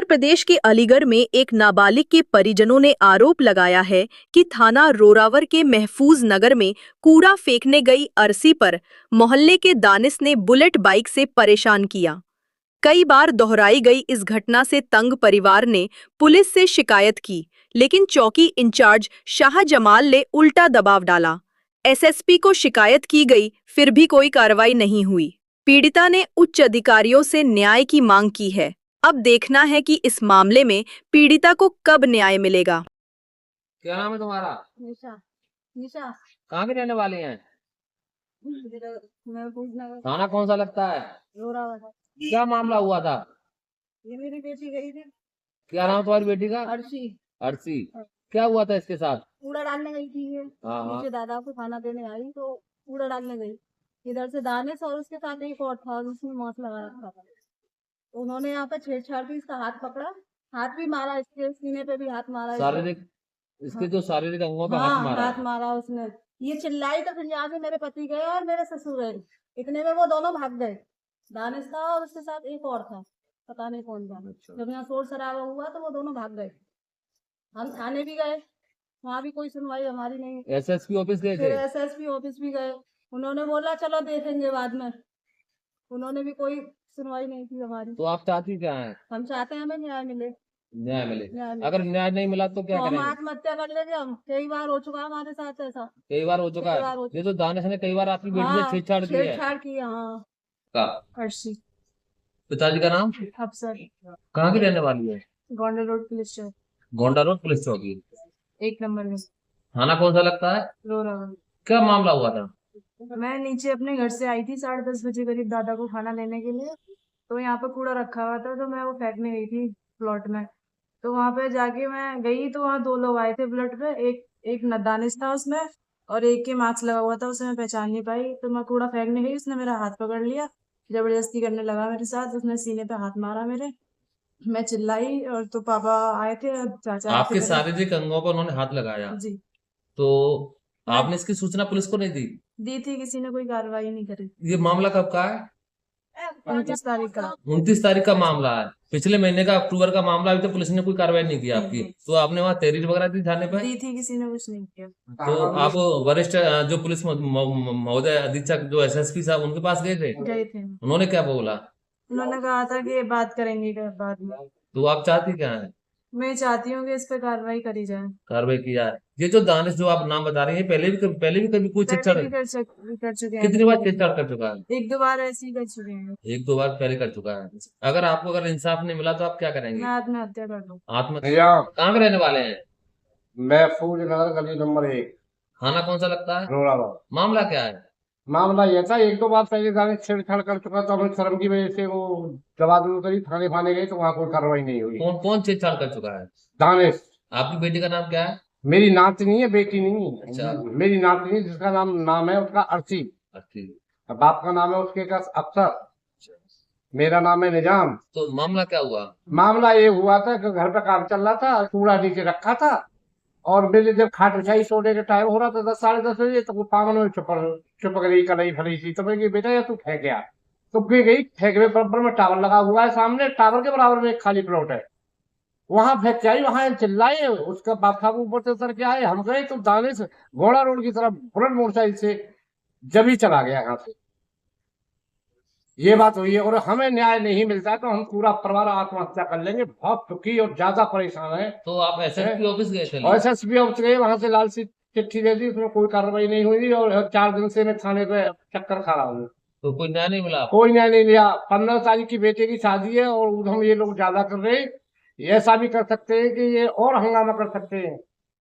प्रदेश के अलीगढ़ में एक नाबालिग के परिजनों ने आरोप लगाया है कि थाना रोरावर के महफूज नगर में कूड़ा फेंकने गई अरसी पर मोहल्ले के दानिश ने बुलेट बाइक से परेशान किया। कई बार दोहराई गई इस घटना से तंग परिवार ने पुलिस से शिकायत की, लेकिन चौकी इंचार्ज शाह जमाल ने उल्टा दबाव डाला। एसएसपी को शिकायत की गई, फिर भी कोई कार्रवाई नहीं हुई। पीड़िता ने उच्च अधिकारियों से न्याय की मांग की है। अब देखना है कि इस मामले में पीड़िता को कब न्याय मिलेगा। क्या नाम है तुम्हारा? निशा। निशा। कहाँ के रहने वाले हैं? मैं थाना कौन सा लगता है? रोरावर। क्या मामला हुआ था? ये मेरी बेटी गई थी। क्या नाम है तुम्हारी बेटी का? अर्शी। अर्शी। क्या हुआ था इसके साथ? कूड़ा डालने गई थी ये। हाँ। नीचे दादा को खाना देने आई तो कूड़ा डालने गई। इधर से दानिश और उसके साथ एक और था, उसने मास्क लगा रखा था। उन्होंने यहाँ पे छेड़छाड़ की, इसका हाथ पकड़ा, हाथ भी मारा, इसके सीने पे भी हाथ मारा। शारीरिक इसके जो शारीरिक अंगों पे हाँ, हाथ मारा हाथ मारा उसने। ये चिल्लाई तो फिर यहाँ से मेरे पति गए और मेरे ससुर गए। इतने में वो दोनों भाग गए। दानिश था और उसके साथ एक और था, पता नहीं कौन था। जब यहाँ शोर शराबा हुआ तो वो दोनों भाग गए। हम थाने भी गए, वहाँ भी कोई सुनवाई हमारी नहीं। एसएसपी ऑफिस गए फिर थे? एसएसपी ऑफिस भी गए, उन्होंने बोला चलो देखेंगे बाद में। उन्होंने भी कोई सुनवाई नहीं की हमारी। तो आप चाहती क्या है? हम चाहते हैं हमें न्याय मिले। न्याय मिले। न्याय मिले। अगर न्याय नहीं मिला तो क्या तो हम करेंगे? आत्महत्या कर लेंगे। हम कई बार हो चुका है हमारे साथ ऐसा। कई बार हो चुका कई बार है। हो ये तो दानिश ने कई बार आपकी बेटी से हाँ, छेड़छाड़ की है। छेड़छाड़ की है। हाँ। का अर्शी। पिताजी का नाम? अफसर। कहाँ की रहने वाली है? गोंडा रोड पुलिस चौक, गोंडा रोड पुलिस चौकी। 1 नंबर में। थाना कौन सा लगता है? रोरावर। क्या मामला हुआ था? मैं नीचे अपने घर से आई थी 10:30 बजे करीब दादा को खाना लेने के लिए। तो यहाँ पे कूड़ा रखा हुआ था तो मैं वो फेंकने गई थी प्लॉट में। तो वहां पे जाके मैं गई तो वहाँ 2 लोग आए थे बुलेट पे। एक दानिश था उसमें और एक के मास्क लगा हुआ था, उसे मैं पहचान नहीं पाई। तो मैं कूड़ा फेंकने गई, उसने मेरा हाथ पकड़ लिया, जबरदस्ती करने लगा मेरे साथ। उसने सीने पे हाथ मारा मेरे। मैं चिल्लाई और तो पापा आए थे, चाचा आए आपके थे। शारीरिक अंगों पर उन्होंने हाथ लगाया जी। तो मैं आपने इसकी सूचना पुलिस को नहीं दी? दी थी, किसी ने कोई कार्रवाई नहीं करी। ये मामला कब का है? 29 तारीख का। 29 तारीख का मामला है। पिछले महीने का अक्टूबर का मामला। अभी तो पुलिस ने कोई कार्रवाई नहीं की आपकी। तो आपने वहाँ तहरीर वगैरह दी थाने पे? दी थी, किसी ने कुछ नहीं किया। तो आप वरिष्ठ जो पुलिस महोदय अधीक्षक जो एसएसपी साहब उनके पास गए थे? गए थे। उन्होंने क्या बोला? उन्होंने कहा था कि ये बात करेंगे बाद में। तो आप चाहती क्या है? मैं चाहती हूँ कि इस पे कार्रवाई करी जाए। कार्रवाई की जाए। ये जो दानिश जो आप नाम बता रही है पहले भी कभी कोई छेड़छाड़ पहले भी कर चुके हैं। कितनी बार छेड़छाड़ कर चुका है? 1-2 बार ऐसे ही कर चुके हैं। 1-2 बार पहले कर चुका है। अगर आपको इंसाफ नहीं मिला तो आप क्या करेंगे? मैं आत्महत्या कर लूँ। आत्महत्या? कहाँ के रहने वाले हैं? महफूज नगर गली नंबर 1, थाना कौन सा लगता है? रोरावर। मामला क्या है? मामला यह था, 1-2 बार पहले थाने छेड़छाड़ कर चुका, तो हमें शर्म की वजह से वो जवाब करी, थाने फाने गए तो वहाँ कोई कार्रवाई नहीं हुई। कौन कौन छेड़छाड़ कर चुका है? दानिश। आपकी बेटी का नाम क्या है? मेरी नातनी है, बेटी नहीं। अच्छा। मेरी नातनी, जिसका नाम है उसका अर्शी। बाप का नाम है उसके का अफसर। मेरा नाम है निजाम। तो मामला क्या हुआ? मामला ये हुआ था कि घर पे काम चल रहा था, कूड़ा नीचे रखा था और मेरे जब खाट बिछाई सोने का टाइम हो रहा था 10-10:30 बजे, तो वो पागल में चुपक रही कलाई फली थी। तो मैं कि बेटा या तू फेंक गया। तो गिर गई, फेंकने बराबर में टावर लगा हुआ है सामने, टावर के बराबर में एक खाली प्लॉट है, वहां फेंक के आई। वहां चिल्लाए, उसका बाप साहब ऊपर से उतर के आए, हम गए तो दानिश घोड़ा रोड की तरफ बुलेट मोटरसाइकिल से जब ही चला गया यहाँ से। ये बात हुई है और हमें न्याय नहीं मिलता है तो हम पूरा परिवार आत्महत्या कर लेंगे। बहुत दुखी और ज्यादा परेशान है। तो आप एसएसपी ऑफिस गए थे? और एसएसपी ऑफिस गए, वहां से लाल सी चिट्ठी दे दी, उसमें कोई कार्रवाई नहीं हुई और 4 दिन से मैं थाने पे चक्कर खा रहा हूँ। तो कोई न्याय नहीं मिला? कोई न्याय नहीं लिया। 15 तारीख की बेटे की शादी है और हम ये लोग ज्यादा कर रहे हैं। ऐसा भी कर सकते हैं कि ये और हंगामा कर सकते हैं।